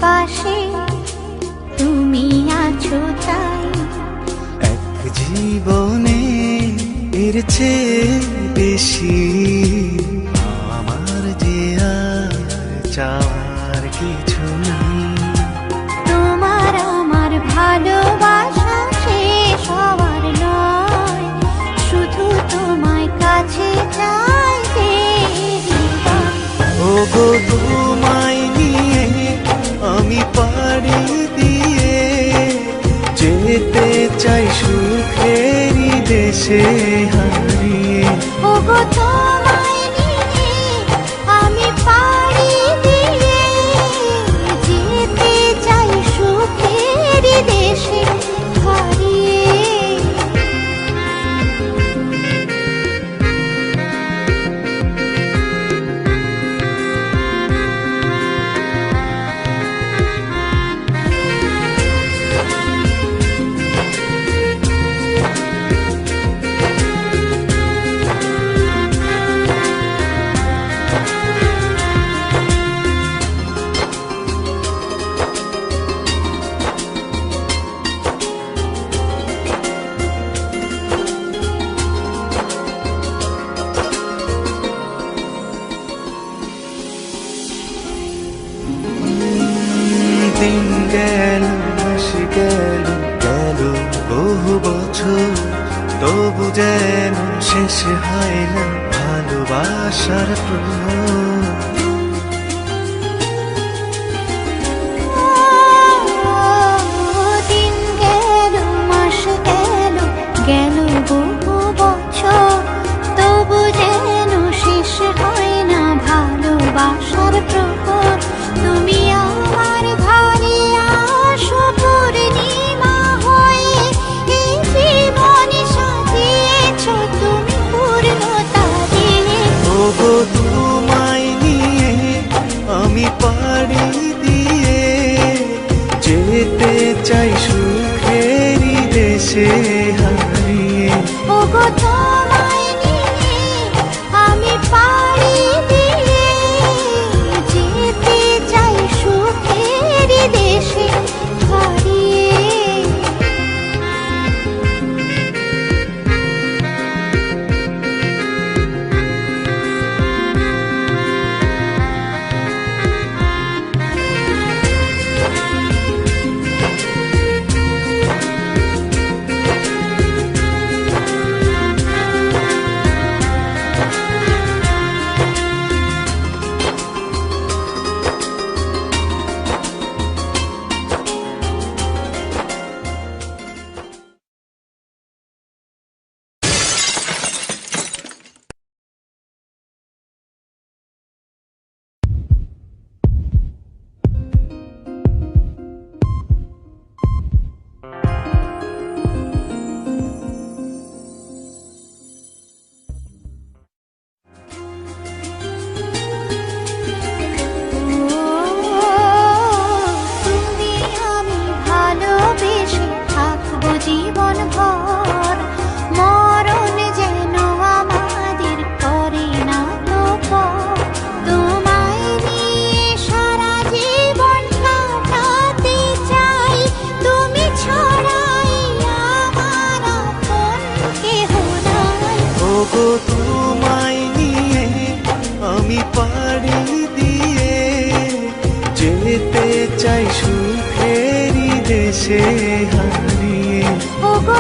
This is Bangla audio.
পাশে তুমি আছো তাই। এক জীবনে এর চেয়ে বেশি আমার যে আর চাওয়ার কিছু নেই। তোমার আমার ভালোবাসা শেষ হওয়ার নয়, শুধু তোমায় কাছে চাইতে। ওগো তোমায় নিয়ে আমি পাড়ি দিয়ে যেতে চাই সুখেরই দেশে হারিয়ে। ওগো তোমায় নিয়ে আমি পাড়ি দিয়ে যেতে চাই সুখের দেশে হারিয়ে। দিন গেল মাস গেল গেল বহু বছর, তবু যেন শেষ হয় না ভালোবাসার প্রহর। দিন গেল মাস গেল গেল বহু বছর, তবু যেন শেষ হয় না ভালোবাসার প্রহর। তুমি আমার ঘরে আসো পূর্ণিমা হয়ে, এই জীবন সাজিয়েছ তুমি পূর্ণতা দিয়ে। ওগো তোমায় নিয়ে আমি পাড়ি দিয়ে যেতে চাই সুখেরই দেশে হারিয়ে। ওগো তোমায় নিয়ে আমি পাড়ি দিয়ে যেতে চাই সুখের দেশে হারিয়ে। তুমি আমি ভালোবেসে থাকবো জীবন ভর, মরণ যেন আমাদের করে না তো পর। তোমায় নিয়ে সারা জীবন কাটাতে চাই, তুমি ছাড়াই আমার আপন কেহ নাই। ওগো তোমায় নিয়ে আমি পাড়ি দিয়ে যেতে চাই সুখেরই দেশে হারিয়ে। ওগো